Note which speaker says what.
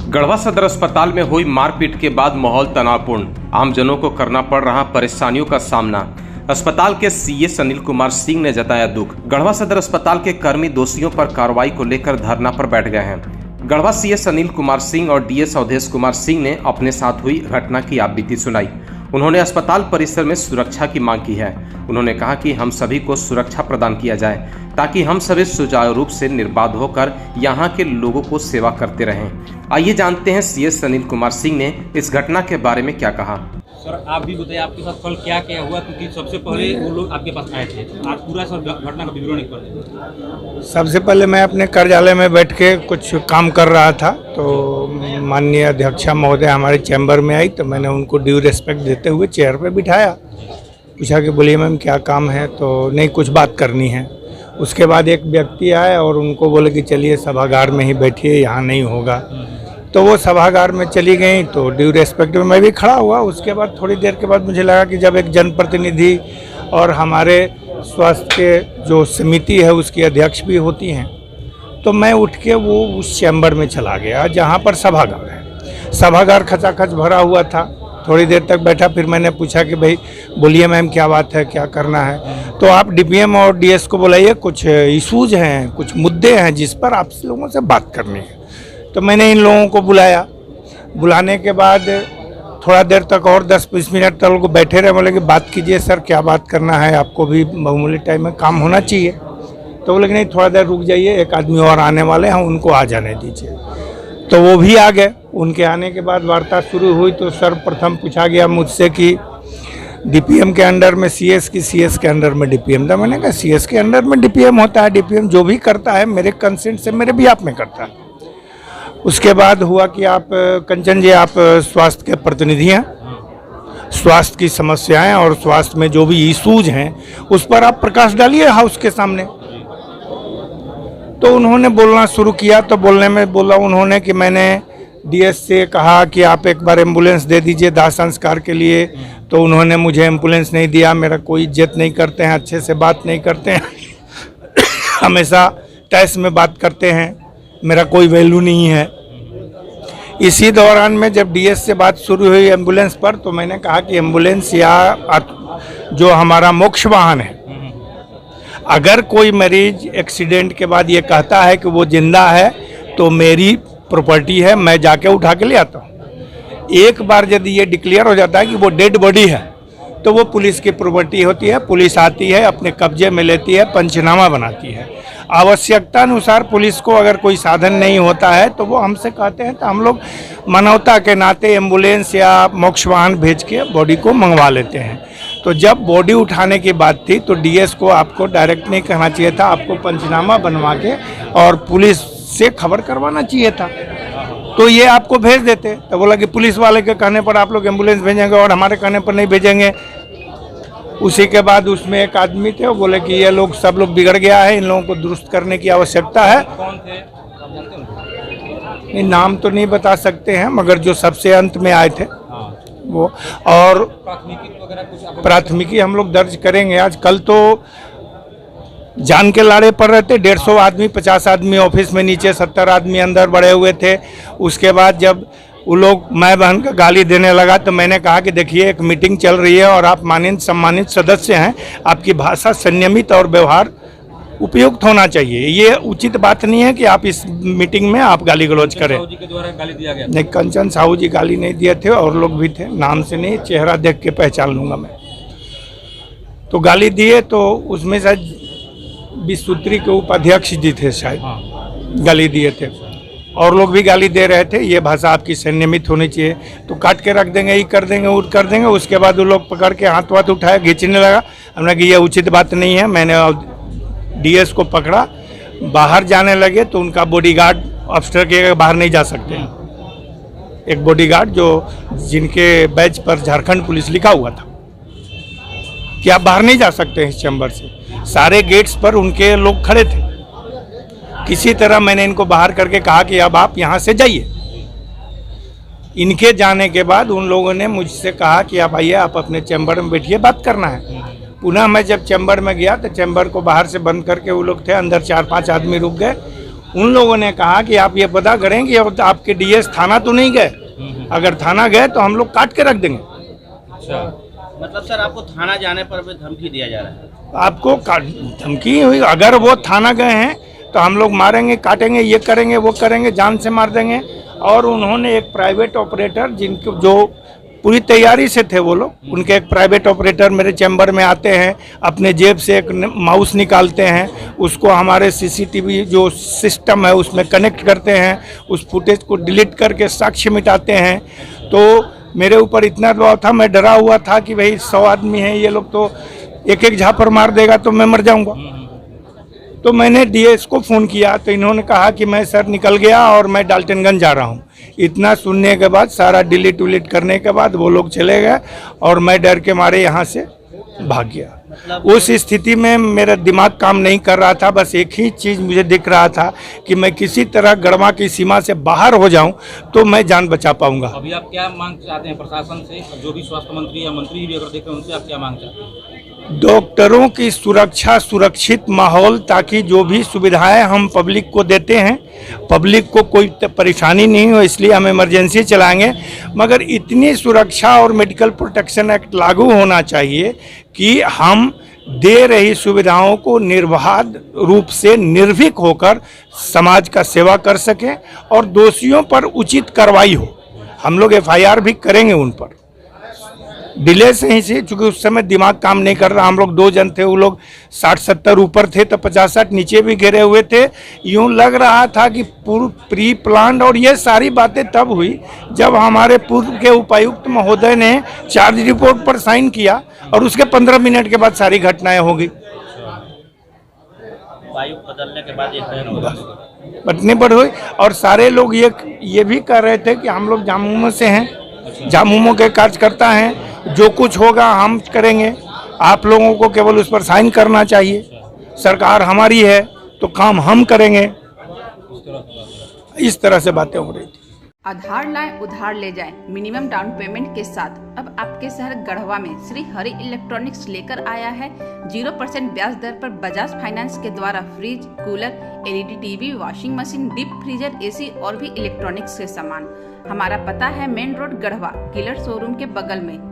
Speaker 1: गढ़वा सदर अस्पताल में हुई मारपीट के बाद माहौल तनावपूर्ण, आमजनों को करना पड़ रहा परेशानियों का सामना। अस्पताल के सीएस अनिल कुमार सिंह ने जताया दुख। गढ़वा सदर अस्पताल के कर्मी दोषियों पर कार्रवाई को लेकर धरना पर बैठ गए हैं। गढ़वा सीएस अनिल कुमार सिंह और डीएस अवधेश कुमार सिंह ने अपने साथ हुई घटना की आप बीती सुनाई। उन्होंने अस्पताल परिसर में सुरक्षा की मांग की है। उन्होंने कहा कि हम सभी को सुरक्षा प्रदान किया जाए ताकि हम सभी सुचारू रूप से निर्बाध होकर यहाँ के लोगों को सेवा करते रहें। आइए जानते हैं सीएस अनिल कुमार सिंह ने इस घटना के बारे में क्या कहा।
Speaker 2: सर आप भी बताइए आपके साथ कल क्या क्या हुआ, क्योंकि सबसे पहले वो लोग आपके पास आए थे। आज पूरा सर घटना का विवरण एक बार।
Speaker 3: सबसे पहले मैं अपने कार्यालय में बैठ के कुछ काम कर रहा था, तो माननीय अध्यक्षा महोदय हमारे चैम्बर में आई, तो मैंने उनको ड्यू रिस्पेक्ट देते हुए चेयर पे बिठाया। पूछा कि बोलिए मैम क्या काम है, तो नहीं कुछ बात करनी है। उसके बाद एक व्यक्ति आए और उनको बोले कि चलिए सभागार में ही बैठिए, यहाँ नहीं होगा। तो वो सभागार में चली गई, तो ड्यू रिस्पेक्ट में मैं भी खड़ा हुआ। उसके बाद थोड़ी देर के बाद मुझे लगा कि जब एक जनप्रतिनिधि और हमारे स्वास्थ्य के जो समिति है उसकी अध्यक्ष भी होती हैं, तो मैं उठ के वो उस चैम्बर में चला गया जहाँ पर सभागार है। सभागार खचाखच भरा हुआ था। थोड़ी देर तक बैठा, फिर मैंने पूछा कि भाई बोलिए मैम क्या बात है, क्या करना है। तो आप डीपीएम और डीएस को बुलाइए, कुछ इशूज़ हैं, कुछ मुद्दे हैं जिस पर आप लोगों से बात करनी है। तो मैंने इन लोगों को बुलाया। बुलाने के बाद थोड़ा देर तक और 10-20 मिनट तक लोग बैठे रहे। बोले कि बात कीजिए सर, क्या बात करना है, आपको भी बहुमूल्य टाइम में काम होना चाहिए। तो बोले कि नहीं थोड़ा देर रुक जाइए, एक आदमी और आने वाले हैं, उनको आ जाने दीजिए। तो वो भी आ गए। उनके आने के बाद वार्ता शुरू हुई। तो सर्वप्रथम पूछा गया मुझसे कि डीपीएम के अंडर में सीएस की, सीएस के अंडर में डीपीएम था। मैंने कहा सीएस के अंडर में डीपीएम होता है, डीपीएम जो भी करता है मेरे कंसेंट से मेरे भी आप में करता है। उसके बाद हुआ कि आप कंचन जी, आप स्वास्थ्य के प्रतिनिधि हैं, स्वास्थ्य की समस्याएं और स्वास्थ्य में जो भी इशूज हैं उस पर आप प्रकाश डालिए हाउस के सामने। तो उन्होंने बोलना शुरू किया। तो बोलने में बोला उन्होंने कि मैंने डीएस से कहा कि आप एक बार एम्बुलेंस दे दीजिए दाह संस्कार के लिए। तो उन्होंने मुझे एम्बुलेंस नहीं दिया। मेरा कोई इज्जत नहीं करते हैं, अच्छे से बात नहीं करते हैं, हमेशा टैक्स में बात करते हैं, मेरा कोई वैल्यू नहीं है। इसी दौरान में जब डीएस से बात शुरू हुई एम्बुलेंस पर, तो मैंने कहा कि एम्बुलेंस या जो हमारा मोक्ष वाहन है, अगर कोई मरीज एक्सीडेंट के बाद ये कहता है कि वो जिंदा है तो मेरी प्रॉपर्टी है, मैं जाके उठा के ले आता हूँ। एक बार यदि ये डिक्लेयर हो जाता है कि वो डेड बॉडी है तो वो पुलिस की प्रॉपर्टी होती है। पुलिस आती है, अपने कब्जे में लेती है, पंचनामा बनाती है। आवश्यकता अनुसार पुलिस को अगर कोई साधन नहीं होता है तो वो हमसे कहते हैं, तो हम लोग मानवता के नाते एम्बुलेंस या मोक्ष वाहन भेज के बॉडी को मंगवा लेते हैं। तो जब बॉडी उठाने की बात थी तो डीएस को आपको डायरेक्ट नहीं कहना चाहिए था, आपको पंचनामा बनवा के और पुलिस से खबर करवाना चाहिए था, तो ये आपको भेज देते। तो बोला कि पुलिस वाले के कहने पर आप लोग एम्बुलेंस भेजेंगे और हमारे कहने पर नहीं भेजेंगे। उसी के बाद उसमें एक आदमी थे, वो बोले कि ये लोग सब लोग बिगड़ गया है, इन लोगों को दुरुस्त करने की आवश्यकता है।
Speaker 2: कौन थे?
Speaker 3: नहीं नाम तो नहीं बता सकते हैं, मगर जो सबसे अंत में आए थे वो। और प्राथमिकी हम लोग दर्ज करेंगे आज। कल तो जान के लाड़े पड़ रहे थे, 150 आदमी, 50 आदमी ऑफिस में, नीचे 70 आदमी अंदर बढ़े हुए थे। उसके बाद जब वो लोग मैं बहन का गाली देने लगा तो मैंने कहा कि देखिए एक मीटिंग चल रही है और आप माननीय सम्मानित सदस्य हैं, आपकी भाषा संयमित और व्यवहार उपयुक्त होना चाहिए। ये उचित बात नहीं है कि आप इस मीटिंग में आप गाली गलौज करें।
Speaker 2: साहू जी के द्वारा गाली दिया गया? नहीं,
Speaker 3: कंचन साहू जी गाली नहीं दिए थे, और लोग भी थे, नाम से नहीं, चेहरा देख के पहचान लूँगा मैं। तो गाली दिए, तो उसमें शायद विसूत्री के उपाध्यक्ष जी थे, शायद गाली दिए थे, और लोग भी गाली दे रहे थे। ये भाषा आपकी संयमित होनी चाहिए, तो काट के रख देंगे, ये कर देंगे, वो कर देंगे। उसके बाद वो लोग पकड़ के हाथ वाथ उठाया, खींचने लगा। हमने कि ये उचित बात नहीं है। मैंने डीएस को पकड़ा, बाहर जाने लगे तो उनका बॉडीगार्ड अफसर के बाहर नहीं जा सकते हैं। एक बॉडीगार्ड जो जिनके बैच पर झारखंड पुलिस लिखा हुआ था कि आप बाहर नहीं जा सकते हैं इस चैम्बर से। सारे गेट्स पर उनके लोग खड़े थे। किसी तरह मैंने इनको बाहर करके कहा कि अब आप यहाँ से जाइए। इनके जाने के बाद उन लोगों ने मुझसे कहा कि आप आइए, आप अपने चैम्बर में बैठिए, बात करना है। पुनः मैं जब चैम्बर में गया तो चैम्बर को बाहर से बंद करके वो लोग थे, अंदर 4-5 आदमी रुक गए। उन लोगों ने कहा कि आप ये पता करें कि अब आपके डीएस थाना तो नहीं गए, अगर थाना गए तो हम लोग काट के रख देंगे।
Speaker 2: अच्छा,
Speaker 4: मतलब सर आपको थाना जाने पर भी धमकी दिया जा रहा है?
Speaker 3: आपको धमकी हुई, अगर वो थाना गए हैं तो हम लोग मारेंगे, काटेंगे, ये करेंगे, वो करेंगे, जान से मार देंगे। और उन्होंने एक प्राइवेट ऑपरेटर, जिनको जो पूरी तैयारी से थे वो लोग, उनके एक प्राइवेट ऑपरेटर मेरे चैम्बर में आते हैं, अपने जेब से एक माउस निकालते हैं, उसको हमारे सीसीटीवी जो सिस्टम है उसमें कनेक्ट करते हैं, उस फुटेज को डिलीट करके साक्ष्य मिटाते हैं। तो मेरे ऊपर इतना दबाव था, मैं डरा हुआ था कि भाई 100 आदमी हैं, ये लोग तो एक एक झापर मार देगा तो मैं मर जाऊंगा। तो मैंने डीएस को फ़ोन किया तो इन्होंने कहा कि मैं सर निकल गया और मैं डाल्टनगंज जा रहा हूँ। इतना सुनने के बाद, सारा डिलीट उलीट करने के बाद वो लोग चले गए और मैं डर के मारे यहाँ से भाग गया। उस स्थिति में मेरा दिमाग काम नहीं कर रहा था, बस एक ही चीज़ मुझे दिख रहा था कि मैं किसी तरह गढ़वा की सीमा से बाहर हो जाऊं तो मैं जान बचा पाऊंगा।
Speaker 2: अभी आप क्या मांग चाहते हैं प्रशासन से? जो भी स्वास्थ्य मंत्री या मंत्री भी अगर देख रहे हैं उनसे आप क्या मांग चाहते हैं?
Speaker 3: डॉक्टरों की सुरक्षा, सुरक्षित माहौल, ताकि जो भी सुविधाएं हम पब्लिक को देते हैं, पब्लिक को कोई परेशानी नहीं हो, इसलिए हम इमरजेंसी चलाएंगे। मगर इतनी सुरक्षा और मेडिकल प्रोटेक्शन एक्ट लागू होना चाहिए कि हम दे रही सुविधाओं को निर्बाध रूप से निर्भीक होकर समाज का सेवा कर सकें और दोषियों पर उचित कार्रवाई हो। हम लोग एफआईआर भी करेंगे उन पर। डिले से ही से, चूँकि उस समय दिमाग काम नहीं कर रहा, हम लोग 2 जन थे, वो लोग 60-70 ऊपर थे तो 50-60 नीचे भी गिरे हुए थे। यूं लग रहा था कि पूर्व प्री प्लान, और ये सारी बातें तब हुई जब हमारे पूर्व के उपायुक्त महोदय ने चार्ज रिपोर्ट पर साइन किया और उसके 15 मिनट के बाद सारी घटनाएं हो गई।
Speaker 4: उपायुक्त बदलने के बाद
Speaker 3: बटने पर हुई और सारे लोग ये भी कह रहे थे कि हम लोग झामुमो से हैं, झामुमो के कार्यकर्ता हैं, जो कुछ होगा हम करेंगे, आप लोगों को केवल उस पर साइन करना चाहिए, सरकार हमारी है तो काम हम करेंगे। इस तरह से बातें हो रही थी।
Speaker 5: आधार लाएं उधार ले जाएं मिनिमम डाउन पेमेंट के साथ। अब आपके शहर गढ़वा में श्री हरि इलेक्ट्रॉनिक्स लेकर आया है 0% ब्याज दर पर बजाज फाइनेंस के द्वारा fridge, cooler, LED TV, washing machine, deep freezer, AC और भी इलेक्ट्रॉनिक्स के सामान। हमारा पता है main road Garhwa, killer showroom के बगल में।